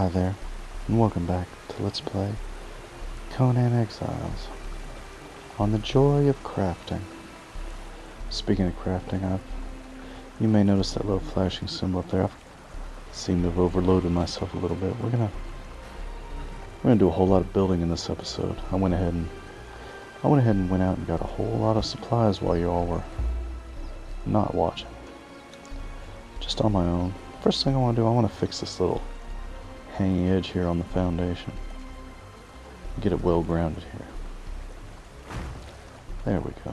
Hi there, and welcome back to Let's Play Conan Exiles on the joy of crafting. Speaking of crafting, you may notice that little flashing symbol up there. I seem to have overloaded myself a little bit. We're gonna do a whole lot of building in this episode. I went ahead and went out and got a whole lot of supplies while you all were not watching. Just on my own. First thing I want to do, I want to fix this little hanging edge here on the foundation. Get it well grounded here. There we go.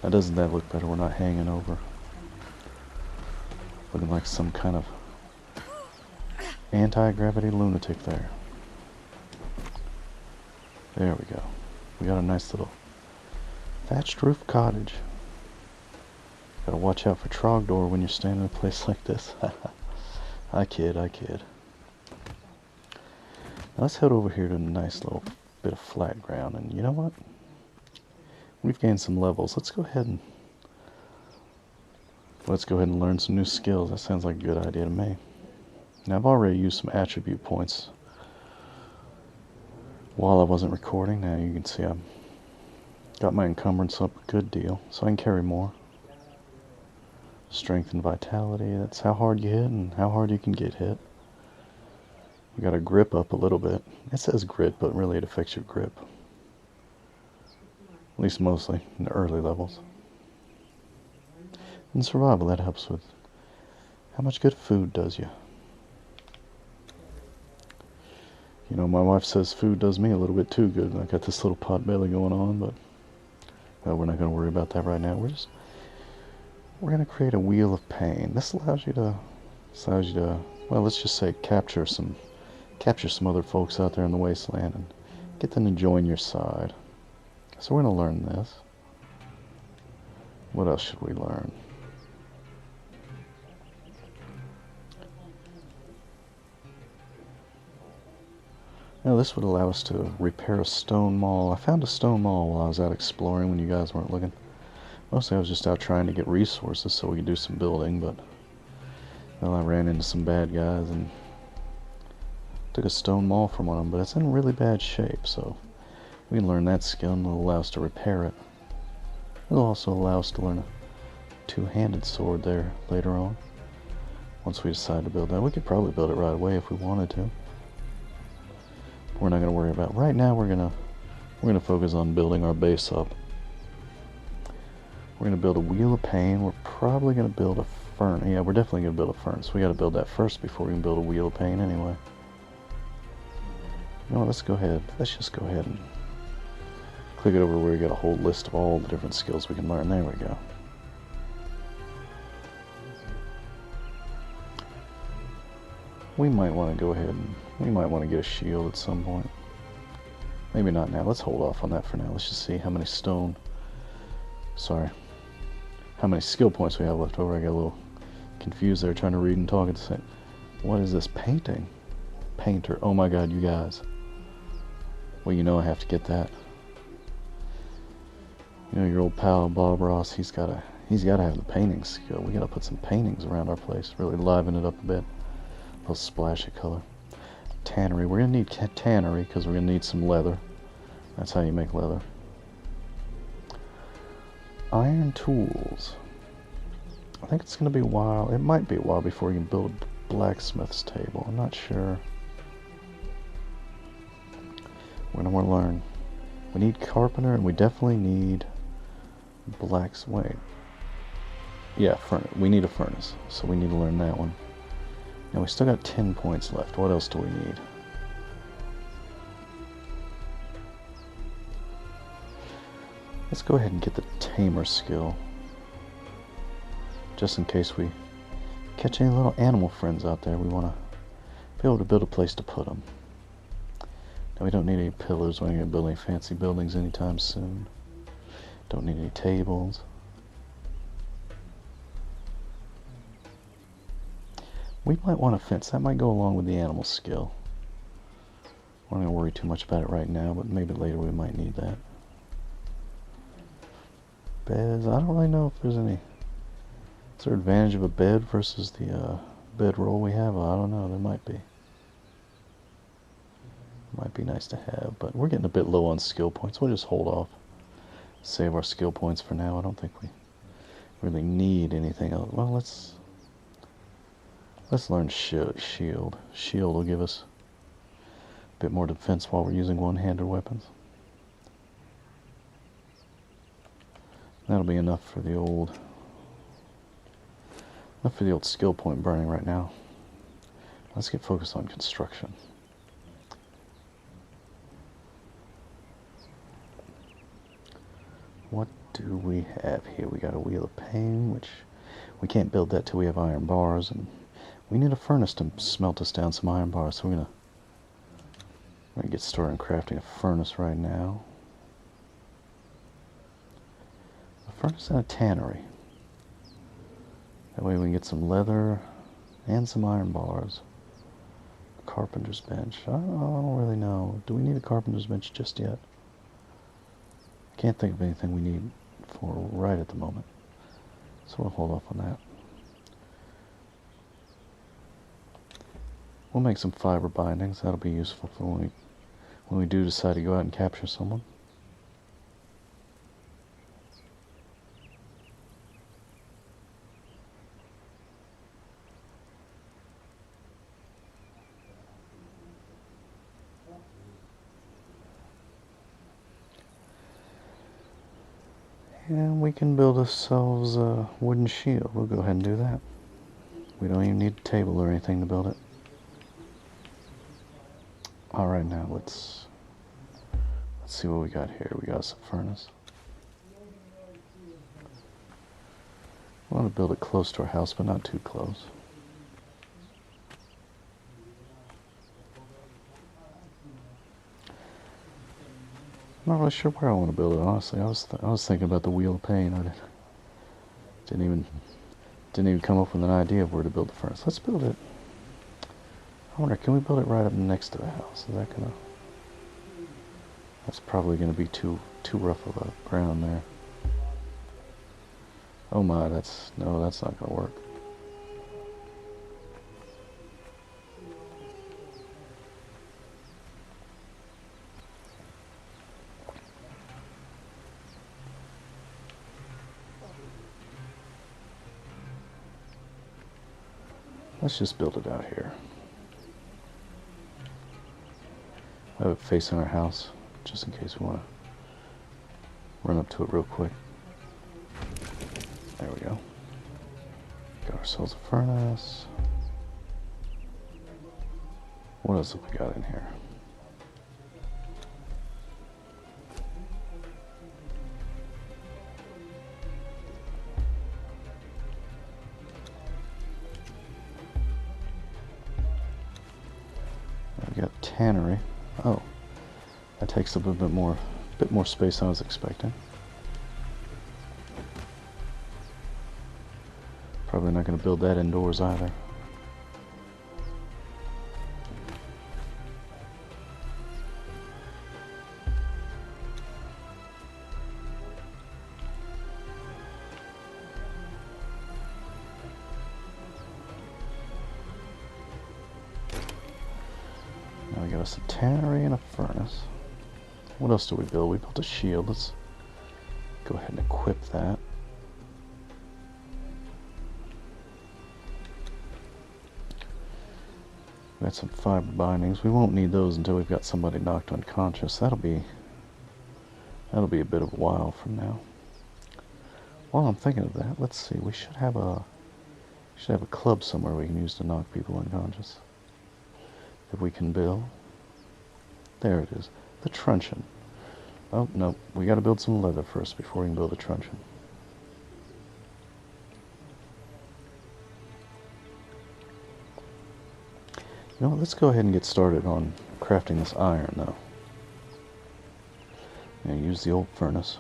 Now doesn't that look better? We're not hanging over. Looking like some kind of anti-gravity lunatic there. There we go. We got a nice little thatched roof cottage. Gotta watch out for Trogdor when you're staying in a place like this. I kid. Now let's head over here to a nice little bit of flat ground, and you know what? We've gained some levels. Let's go ahead and learn some new skills. That sounds like a good idea to me. Now I've already used some attribute points while I wasn't recording. Now you can see I've got my encumbrance up a good deal, so I can carry more. Strength and vitality, that's how hard you hit and how hard you can get hit. We got a grip up a little bit. It says grit, but really it affects your grip. At least mostly in the early levels. And survival, that helps with how much good food does you. You know, my wife says food does me a little bit too good. I got this little pot belly going on, but well, we're not going to worry about that right now. We're going to create a wheel of pain. This allows you to, well, let's just say capture some other folks out there in the wasteland and get them to join your side. So we're going to learn this. What else should we learn? Now this would allow us to repair a stone mall. I found a stone mall while I was out exploring when you guys weren't looking. Mostly I was just out trying to get resources so we could do some building, but well, I ran into some bad guys and took a stone mall from one of them, but it's in really bad shape, so we can learn that skill and it'll allow us to repair it. It'll also allow us to learn a two-handed sword there later on. Once we decide to build that, we could probably build it right away if we wanted to. We're not going to worry about it. Right now we're going to focus on building our base up. We're going to build a wheel of pain. We're probably going to build a furnace. Yeah, we're definitely going to build a furnace. We got to build that first before we can build a wheel of pain anyway. You know what, let's just go ahead and click it over where we got a whole list of all the different skills we can learn. There we go. We might want to go ahead and we might want to get a shield at some point. Maybe not now. Let's hold off on that for now. Let's just see how many how many skill points we have left over. I got a little confused there trying to read and talk at the same. What is this painting? Painter. Oh my god, you guys. Well, you know I have to get that. You know your old pal Bob Ross, he's gotta have the painting skill. We gotta put some paintings around our place, really liven it up a bit. A little splash of color. Tannery. We're gonna need tannery because we're gonna need some leather. That's how you make leather. Iron tools. I think it's going to be a while. It might be a while before you can build a blacksmith's table. I'm not sure. We're going to want to learn. We need carpenter, and we definitely need blacksmith. Yeah, furnace. We need a furnace, so we need to learn that one. Now we still got 10 points left. What else do we need? Let's go ahead and get the tamer skill. Just in case we catch any little animal friends out there, we want to be able to build a place to put them. Now we don't need any pillars. We ain't going to build any fancy buildings anytime soon. Don't need any tables. We might want a fence. That might go along with the animal skill. We're not going to worry too much about it right now, but maybe later we might need that. Beds. I don't really know if there's any. Is there advantage of a bed versus the bedroll we have? I don't know, there might be. Might be nice to have, but we're getting a bit low on skill points. We'll just hold off. Save our skill points for now. I don't think we really need anything else. Well, let's learn shield. Shield will give us a bit more defense while we're using one-handed weapons. That'll be enough for the old skill point burning right now. Let's get focused on construction. What do we have here? We got a wheel of pain, which we can't build that till we have iron bars, and we need a furnace to smelt us down some iron bars, so we're gonna get started on crafting a furnace right now. A furnace and a tannery. That way we can get some leather and some iron bars. A carpenter's bench. I don't really know. Do we need a carpenter's bench just yet? Can't think of anything we need for right at the moment, so we'll hold off on that. We'll make some fiber bindings. That'll be useful for when we do decide to go out and capture someone. And we can build ourselves a wooden shield. We'll go ahead and do that. We don't even need a table or anything to build it. Alright, now let's see what we got here. We got us a furnace. We want to build it close to our house, but not too close. I'm not really sure where I want to build it, honestly. I was thinking about the wheel of pain. I didn't even come up with an idea of where to build the furnace. Let's build it. I wonder, can we build it right up next to the house? Is that gonna? That's probably gonna be too rough of a ground there. Oh my, that's not gonna work. Let's just build it out here. I have it facing our house, just in case we want to run up to it real quick. There we go. Got ourselves a furnace. What else have we got in here? We got tannery. Oh, that takes up a bit more space than I was expecting. Probably not going to build that indoors either. Now we got us a tannery and a furnace. What else do we build? We built a shield. Let's go ahead and equip that. We got some fiber bindings. We won't need those until we've got somebody knocked unconscious. That'll be a bit of a while from now. While I'm thinking of that, let's see. We should have a club somewhere we can use to knock people unconscious. If we can build. There it is. The truncheon. Oh, no. We got to build some leather first before we can build a truncheon. You know what? Let's go ahead and get started on crafting this iron, though. And use the old furnace.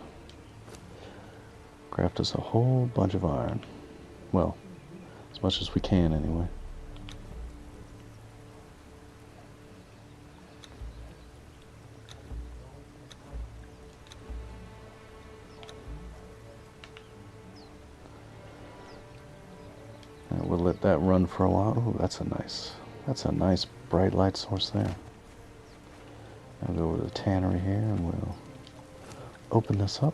Craft us a whole bunch of iron. Well, as much as we can, anyway. We'll let let that run for a while. Ooh, that's a nice bright light source there. I'll go over to the tannery here and we'll open this up.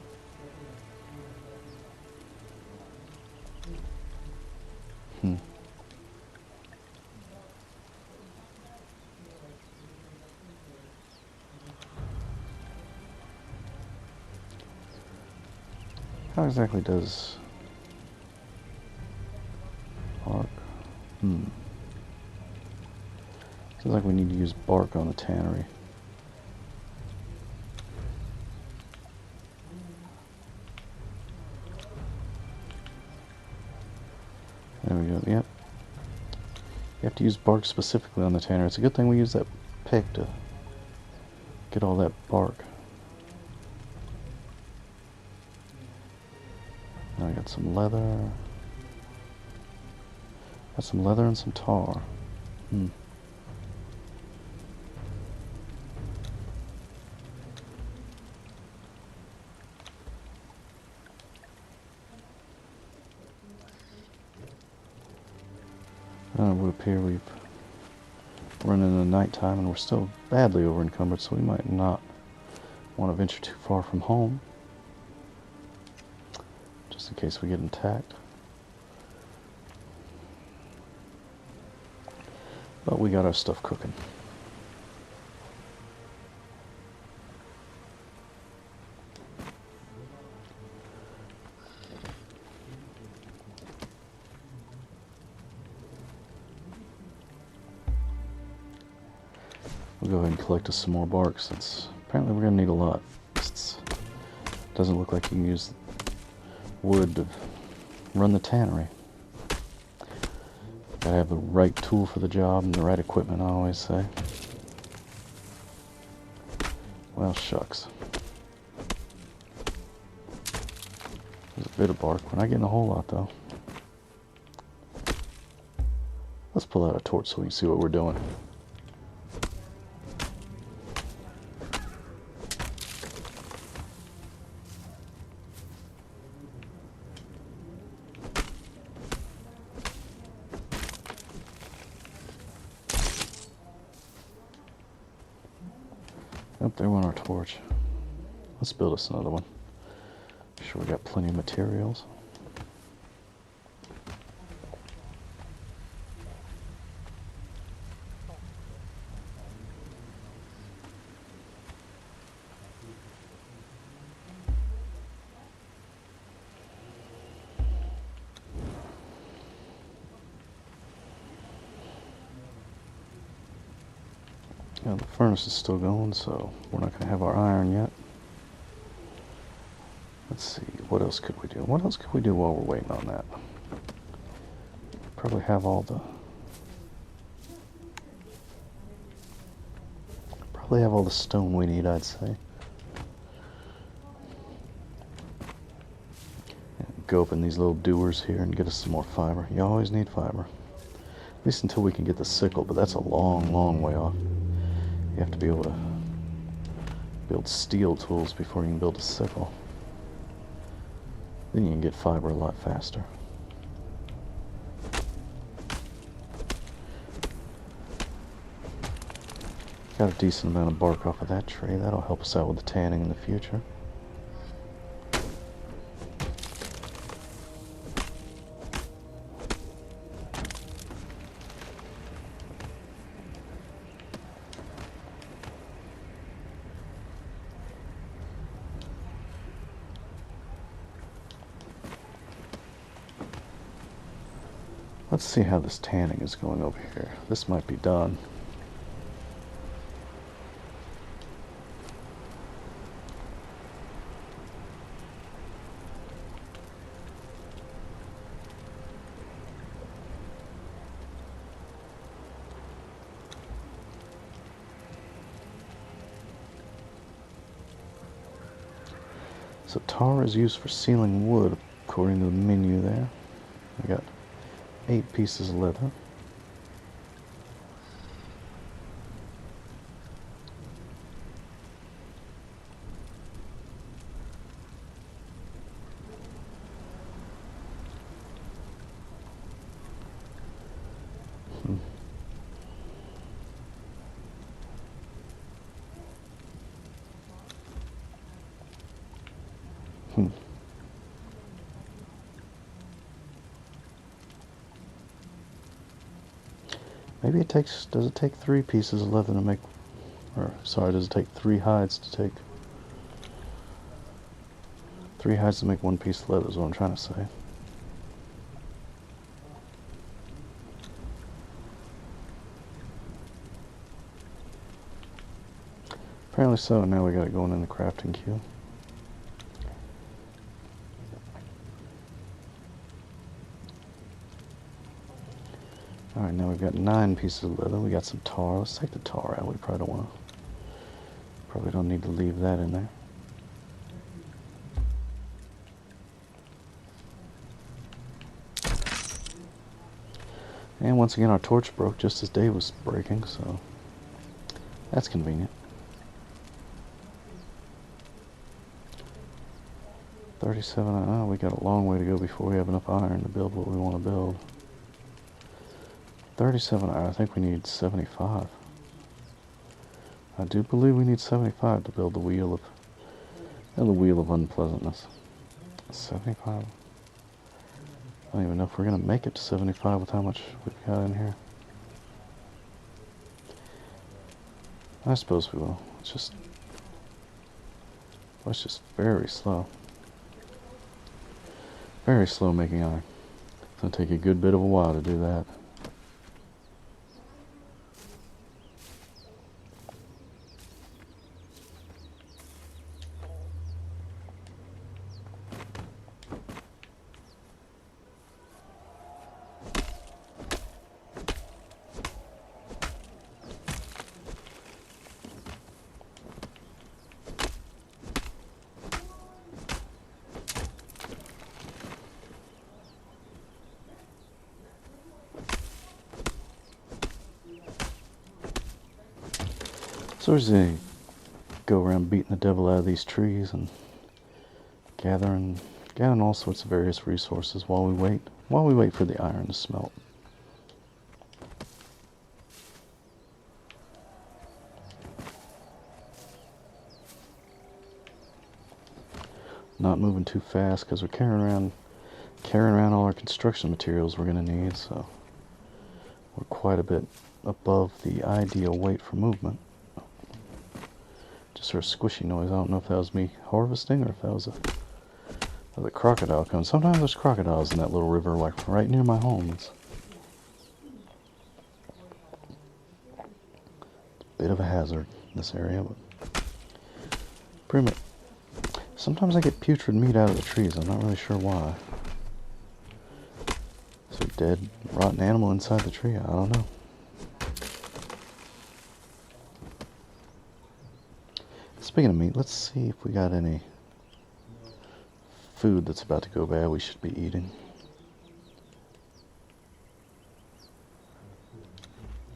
How exactly does bark? Seems like we need to use bark on the tannery. There we go, yep. You have to use bark specifically on the tannery. It's a good thing we use that pick to get all that bark. Now I got some leather. Got some leather and some tar. It would appear we've run into nighttime and we're still badly over encumbered, so we might not want to venture too far from home, just in case we get attacked. But we got our stuff cooking. We'll go ahead and collect us some more bark, since apparently we're going to need a lot. It doesn't look like you can use wood to run the tannery. Gotta have the right tool for the job and the right equipment, I always say. Well, shucks. There's a bit of bark. We're not getting a whole lot, though. Let's pull out a torch so we can see what we're doing. Up there went our torch. Let's build us another one. Make sure we got plenty of materials. Yeah, the furnace is still going, so we're not going to have our iron yet. Let's see, what else could we do? What else could we do while we're waiting on that? Probably have all the stone we need, I'd say. Go up in these little dewars here and get us some more fiber. You always need fiber. At least until we can get the sickle, but that's a long, long way off. You have to be able to build steel tools before you can build a sickle. Then you can get fiber a lot faster. Got a decent amount of bark off of that tree. That'll help us out with the tanning in the future. Let's see how this tanning is going over here. This might be done. So tar is used for sealing wood, according to the menu there. We got 8 pieces of leather. Maybe it takes, does it take 3 pieces of leather to make, or sorry, does it take 3 hides to take, 3 hides to make 1 piece of leather is what I'm trying to say. Apparently so, now we got it going in the crafting queue. Alright, now we've got 9 pieces of leather. We got some tar. Let's take the tar out. We probably don't need to leave that in there. And once again, our torch broke just as day was breaking, so that's convenient. 37, we got a long way to go before we have enough iron to build what we want to build. 37 iron, I think we need 75. I do believe we need 75 to build the wheel of unpleasantness. 75. I don't even know if we're going to make it to 75 with how much we've got in here. I suppose we will. It's just very slow. Very slow making iron. It's going to take a good bit of a while to do that. So we're just going to go around beating the devil out of these trees and gathering all sorts of various resources while we wait for the iron to smelt. Not moving too fast because we're carrying around all our construction materials we're going to need, so we're quite a bit above the ideal weight for movement. Just heard a squishy noise. I don't know if that was me harvesting or if that was a crocodile coming. Sometimes there's crocodiles in that little river, like right near my home. It's a bit of a hazard in this area, but pretty much. Sometimes I get putrid meat out of the trees. I'm not really sure why. Is there a dead, rotten animal inside the tree? I don't know. Speaking of meat, let's see if we got any food that's about to go bad we should be eating.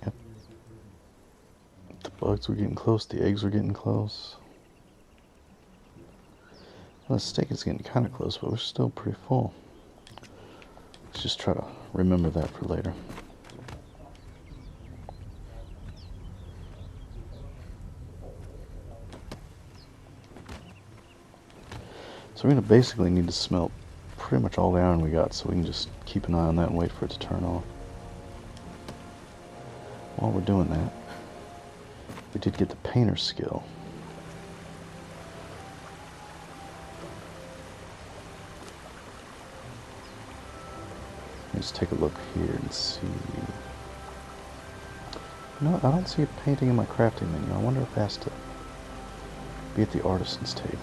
Yep. The bugs were getting close, the eggs were getting close. Well, the steak is getting kind of close, but we're still pretty full. Let's just try to remember that for later. So we're going to basically need to smelt pretty much all the iron we got, so we can just keep an eye on that and wait for it to turn off. While we're doing that, we did get the painter skill. Let's take a look here and see. No, I don't see a painting in my crafting menu. I wonder if it has to be at the artisan's table.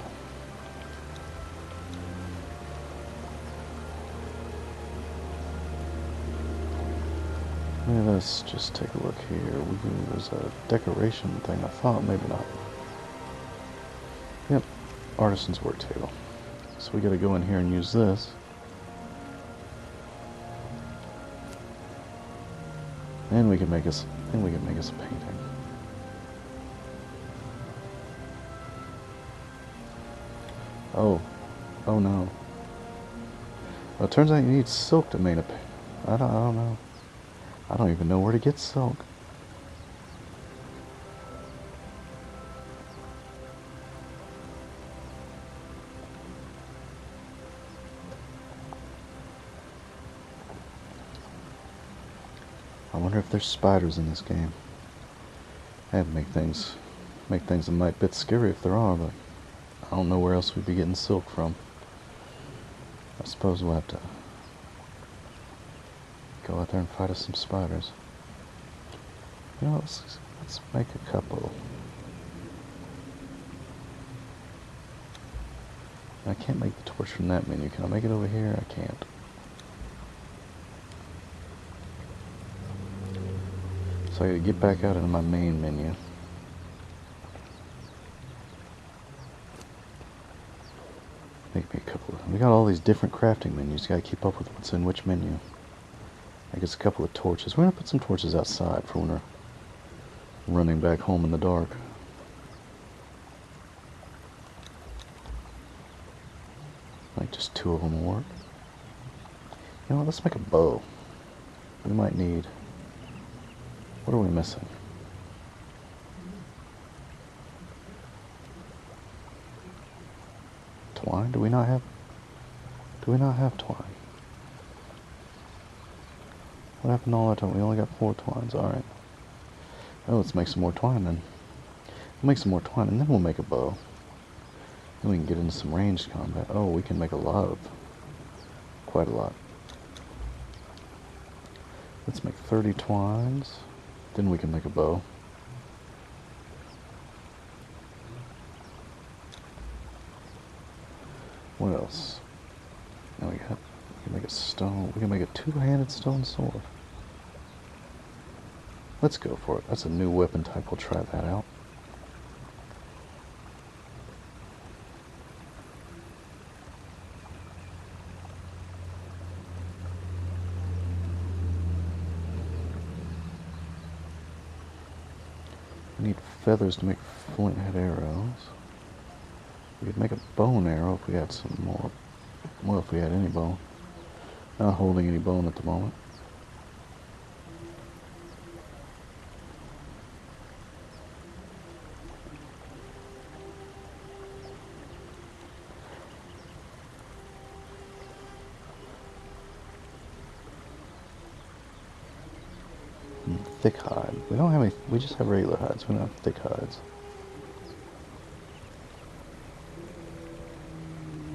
Yeah, let's just take a look here. There's a decoration thing. I thought, maybe not. Yep, artisan's work table. So we got to go in here and use this. And we can make us a painting. Oh no. Well, it turns out you need silk to make a painting. I don't know. I don't even know where to get silk. I wonder if there's spiders in this game. That'd make things a mite bit scary if there are, but I don't know where else we'd be getting silk from. I suppose we'll have to go out there and fight us some spiders. You know, let's make a couple. I can't make the torch from that menu. Can I make it over here? I can't. So I gotta get back out into my main menu. Make me a couple of... We got all these different crafting menus. You gotta keep up with what's in which menu. I guess a couple of torches. We're gonna put some torches outside for when we're running back home in the dark. Like just 2 of them will work. You know what, let's make a bow. We might need... What are we missing? Twine? Do we not have twine? What happened to all that time? We only got 4 twines, alright. Oh, let's make some more twine then. We'll make some more twine and then we'll make a bow. Then we can get into some ranged combat. Oh, we can make a lot of... Quite a lot. Let's make 30 twines. Then we can make a bow. What else? Now we can make a stone. We can make a 2-handed stone sword. Let's go for it. That's a new weapon type. We'll try that out. We need feathers to make flint head arrows. We could make a bone arrow if we had some more. Well, if we had any bone. Not holding any bone at the moment. Thick hide. We don't have any. We just have regular hides. We don't have thick hides.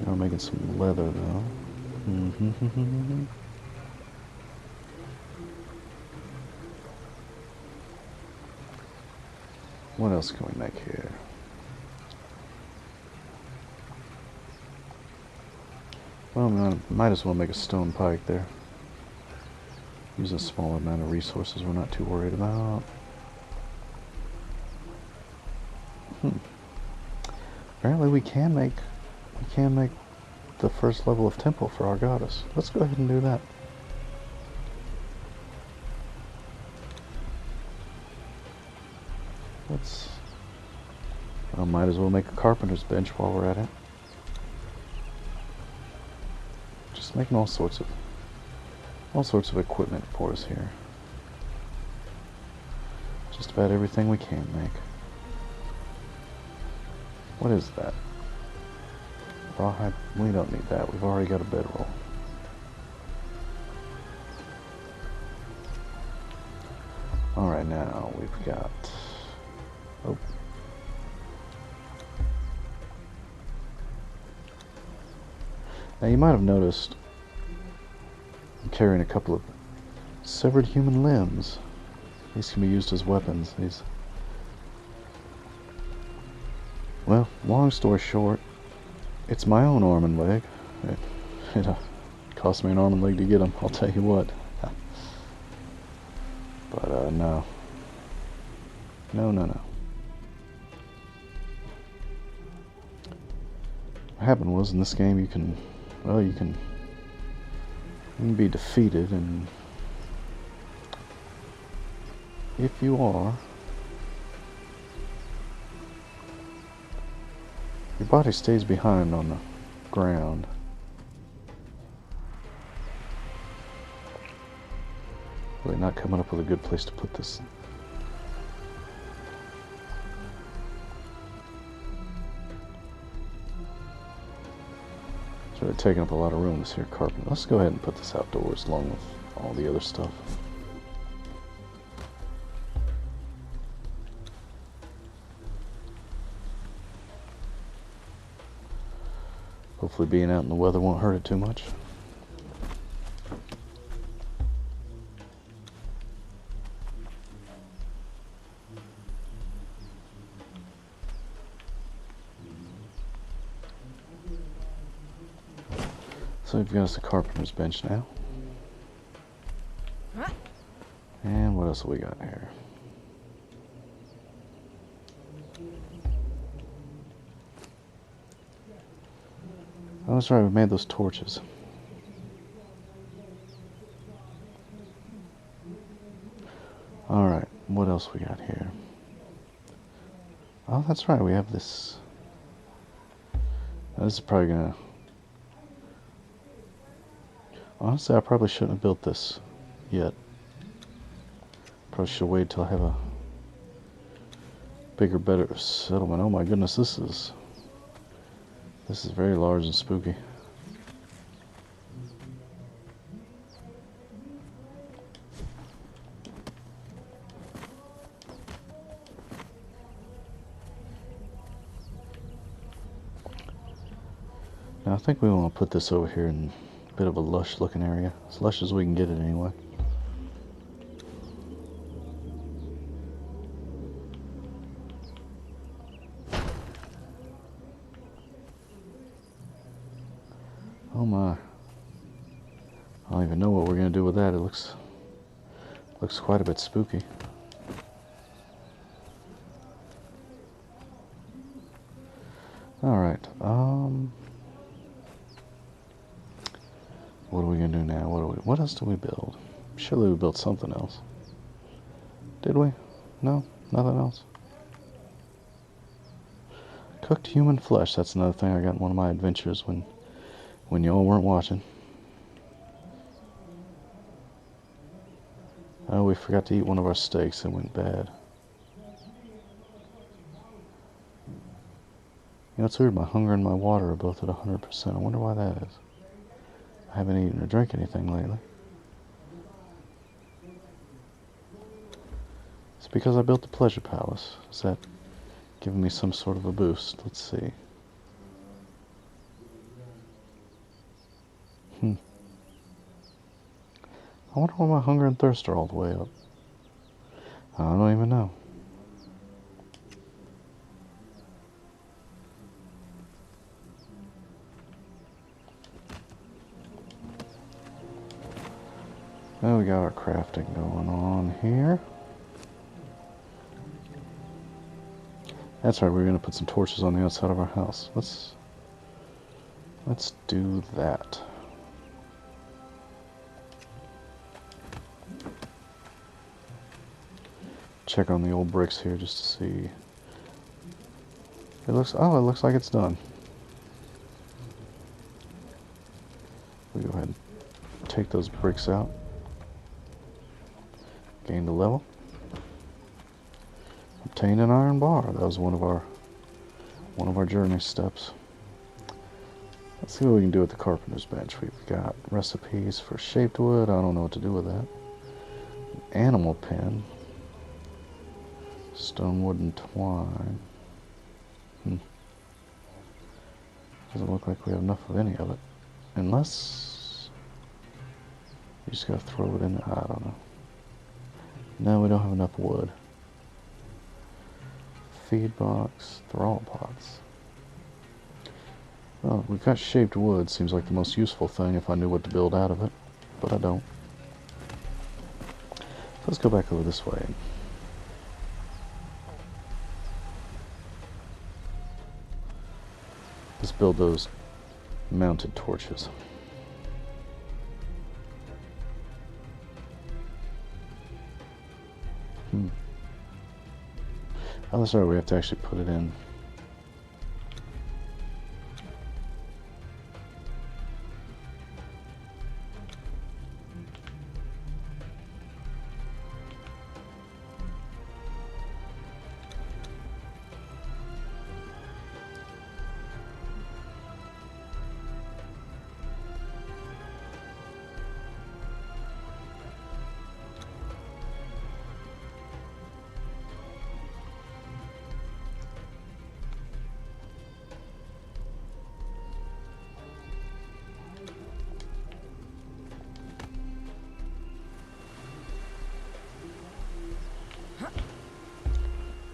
Now we're making some leather though. What else can we make here? Well, we might as well make a stone pike there. Use a small amount of resources we're not too worried about. Apparently we can make the first level of temple for our goddess. Let's go ahead and do that. I might as well make a carpenter's bench while we're at it. Just making all sorts of equipment for us here. Just about everything we can make. What is that? Rawhide? We don't need that. We've already got a bedroll. Alright, now we've got... Oh. Now you might have noticed I'm carrying a couple of severed human limbs. These can be used as weapons. Well, long story short, it's my own arm and leg. It cost me an arm and leg to get them, I'll tell you what. But, no. No. What happened was, in this game, you can be defeated, and if you are, your body stays behind on the ground. Really not coming up with a good place to put this. It's really taking up a lot of room, this here carpet. Let's go ahead and put this outdoors along with all the other stuff. Hopefully being out in the weather won't hurt it too much. So we've got us a carpenter's bench now. And what else have we got here? Oh, that's right, we made those torches. Alright, what else we got here? Oh, that's right, we have this. Now, this is probably gonna... Honestly, I probably shouldn't have built this yet. Probably should wait till I have a bigger, better settlement. Oh my goodness, this is very large and spooky. Now I think we want to put this over here in a bit of a lush looking area. As lush as we can get it anyway. Oh my. I don't even know what we're going to do with that. It looks quite a bit spooky. Alright, what are we going to do now? What else do we build? Surely we built something else. Did we? No? Nothing else? Cooked human flesh. That's another thing I got in one of my adventures when y'all weren't watching. Oh, we forgot to eat one of our steaks. It went bad. You know, it's weird. My hunger and my water are both at 100%. I wonder why that is. I haven't eaten or drank anything lately. It's because I built the pleasure palace. Is that giving me some sort of a boost? Let's see. I wonder why my hunger and thirst are all the way up. I don't even know. Now we got our crafting going on here. That's right, we're going to put some torches on the outside of our house. Let's do that. Check on the old bricks here just to see. It looks like it's done. We go ahead and take those bricks out. Gain the level. Obtain an iron bar. That was one of our journey steps. Let's see what we can do with the carpenter's bench. We've got recipes for shaped wood. I don't know what to do with that. Animal pen. Stone, wood, and twine. Doesn't look like we have enough of any of it. Unless you just gotta throw it in there. I don't know. No, we don't have enough wood. Feed box, thrall pots. Well, we've got shaped wood. Seems like the most useful thing if I knew what to build out of it. But I don't. So let's go back over this way. Let's build those mounted torches. Oh, sorry, we have to actually put it in.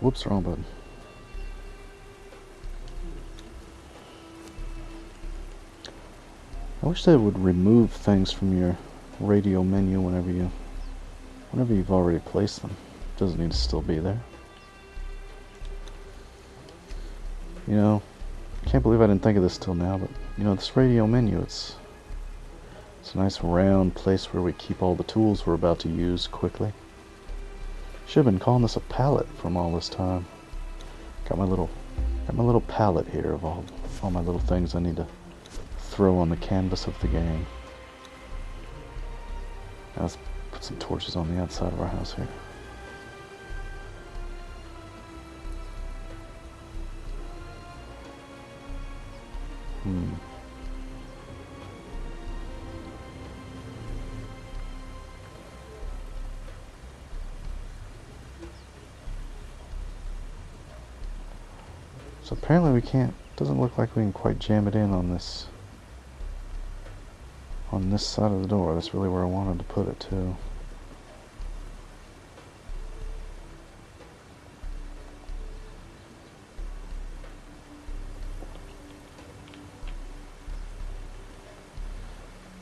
Whoops, wrong button. I wish they would remove things from your radio menu whenever you've already placed them. It doesn't need to still be there. You know, I can't believe I didn't think of this till now, but you know, this radio menu, it's a nice round place where we keep all the tools we're about to use quickly. Should have been calling this a palette from all this time. Got my little palette here of all my little things I need to throw on the canvas of the game. Now let's put some torches on the outside of our house here. So apparently we can't, doesn't look like we can quite jam it in on this side of the door. That's really where I wanted to put it too.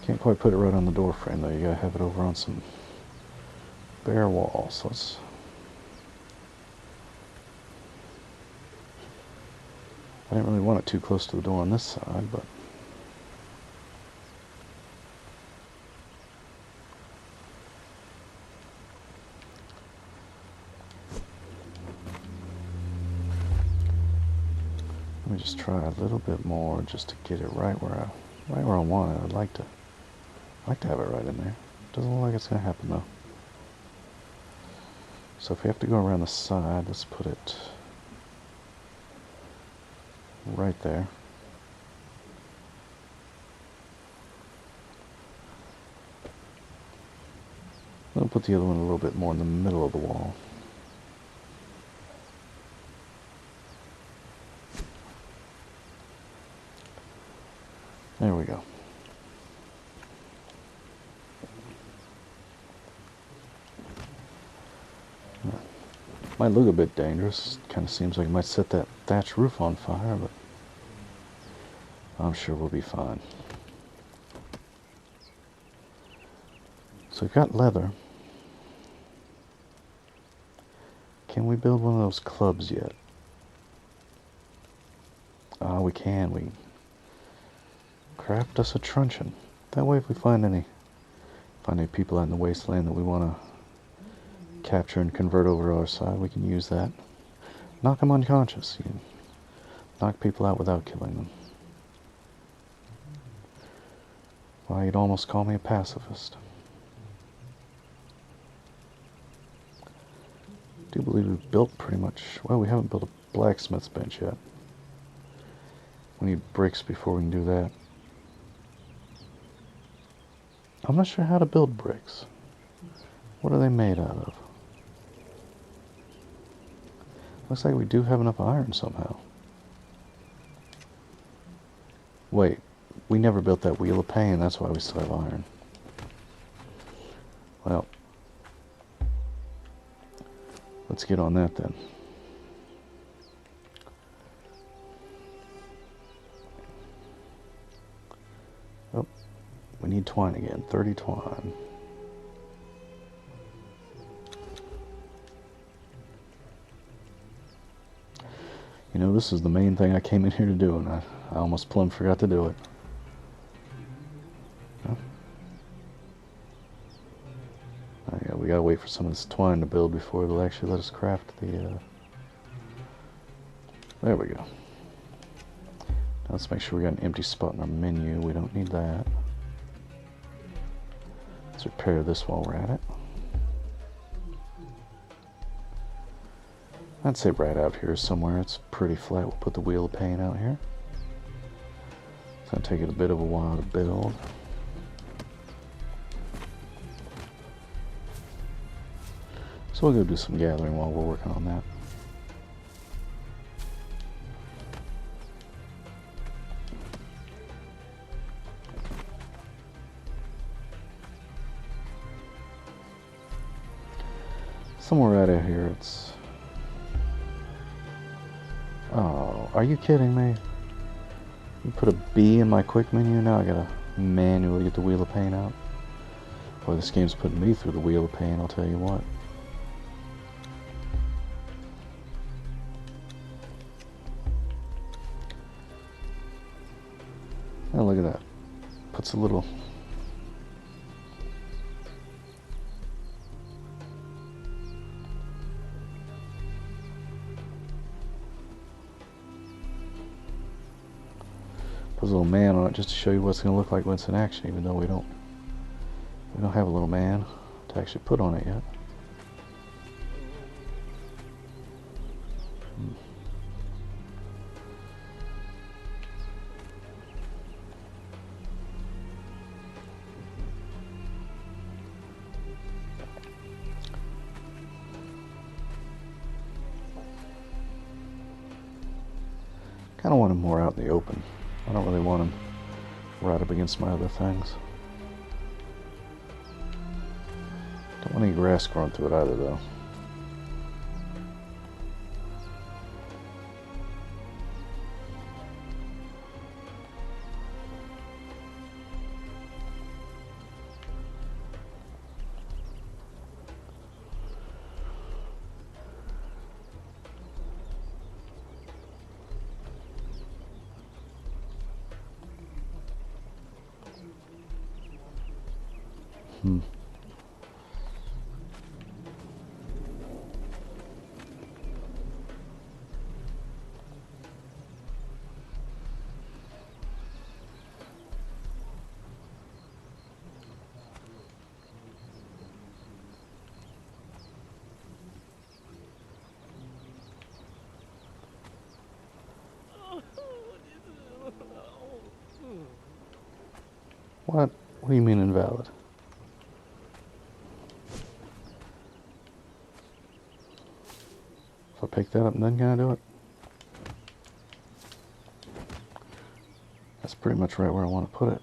Can't quite put it right on the door frame though. You gotta have it over on some bare wall. So let's I didn't really want it too close to the door on this side, but let me just try a little bit more just to get it right where I want it. I'd like to have it right in there. Doesn't look like it's gonna happen though. So if we have to go around the side, let's put it right there. We'll put the other one a little bit more in the middle of the wall. There we go. Might look a bit dangerous. Kind of seems like it might set that thatch roof on fire, but I'm sure we'll be fine. So we've got leather. Can we build one of those clubs yet? We can. We craft us a truncheon. That way, if we find any people out in the wasteland that we want to capture and convert over to our side, we can use that. Knock them unconscious. You can knock people out without killing them. Well, you'd almost call me a pacifist. I do believe we've built pretty much... Well, we haven't built a blacksmith's bench yet. We need bricks before we can do that. I'm not sure how to build bricks. What are they made out of? Looks like we do have enough iron somehow. Wait, we never built that wheel of pain, that's why we still have iron. Well, let's get on that then. Oh, we need twine again, 30 twine. You know, this is the main thing I came in here to do, and I almost plumb forgot to do it. Huh? Oh, yeah, we gotta wait for some of this twine to build before it'll actually let us craft the... There we go. Now let's make sure we got an empty spot in our menu. We don't need that. Let's repair this while we're at it. I'd say right out here somewhere. It's pretty flat. We'll put the wheel of paint out here. It's going to take it a bit of a while to build. So we'll go do some gathering while we're working on that. Somewhere right out here, it's Are you kidding me? You put a B in my quick menu, now I gotta manually get the wheel of pain out. Boy, this game's putting me through the wheel of pain, I'll tell you what. Oh, look at that. Puts a little... Puts a little man on it just to show you what it's going to look like when it's in action, even though we don't have a little man to actually put on it yet. Kind of want him more out in the open. I don't really want him right up against my other things. Don't want any grass growing through it either, though. What? What do you mean invalid? If I pick that up, then can I do it? That's pretty much right where I want to put it.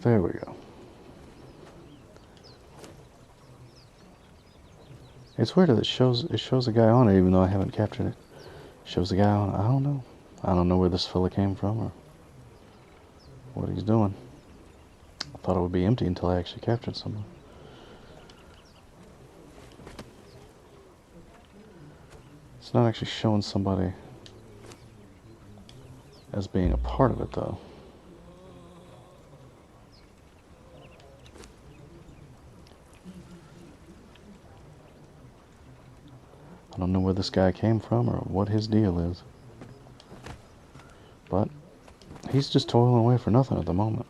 There we go. It's weird that it shows a guy on it even though I haven't captured it. Shows the guy on it. I don't know. I don't know where this fella came from or what he's doing. I thought it would be empty until I actually captured someone. It's not actually showing somebody as being a part of it though. I don't know where this guy came from or what his deal is. But he's just toiling away for nothing at the moment.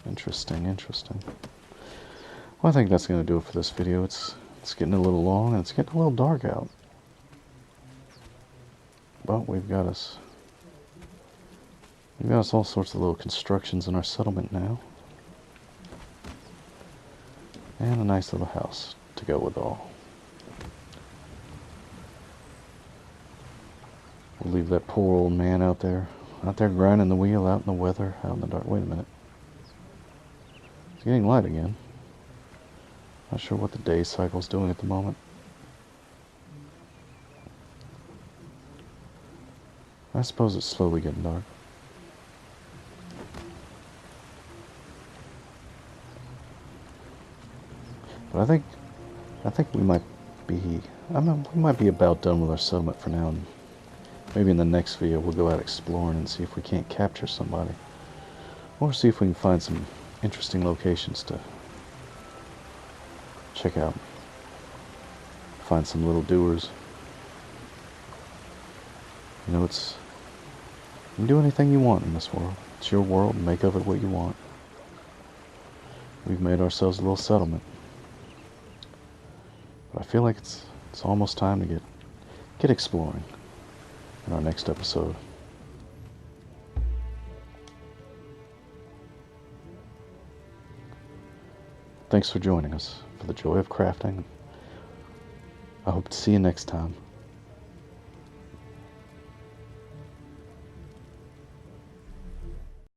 Interesting, interesting. Well, I think that's going to do it for this video. It's getting a little long and it's getting a little dark out. But we've got us all sorts of little constructions in our settlement now. And a nice little house to go with all. We'll leave that poor old man out there grinding the wheel, out in the weather, out in the dark. Wait a minute. It's getting light again. Not sure what the day cycle's doing at the moment. I suppose it's slowly getting dark. But I think we might be about done with our settlement for now. And maybe in the next video we'll go out exploring and see if we can't capture somebody, or see if we can find some interesting locations to check out. Find some little doers. You know, you can do anything you want in this world. It's your world, and make of it what you want. We've made ourselves a little settlement. But I feel like it's almost time to get exploring in our next episode. thanks for joining us for the joy of crafting. I hope to see you next time.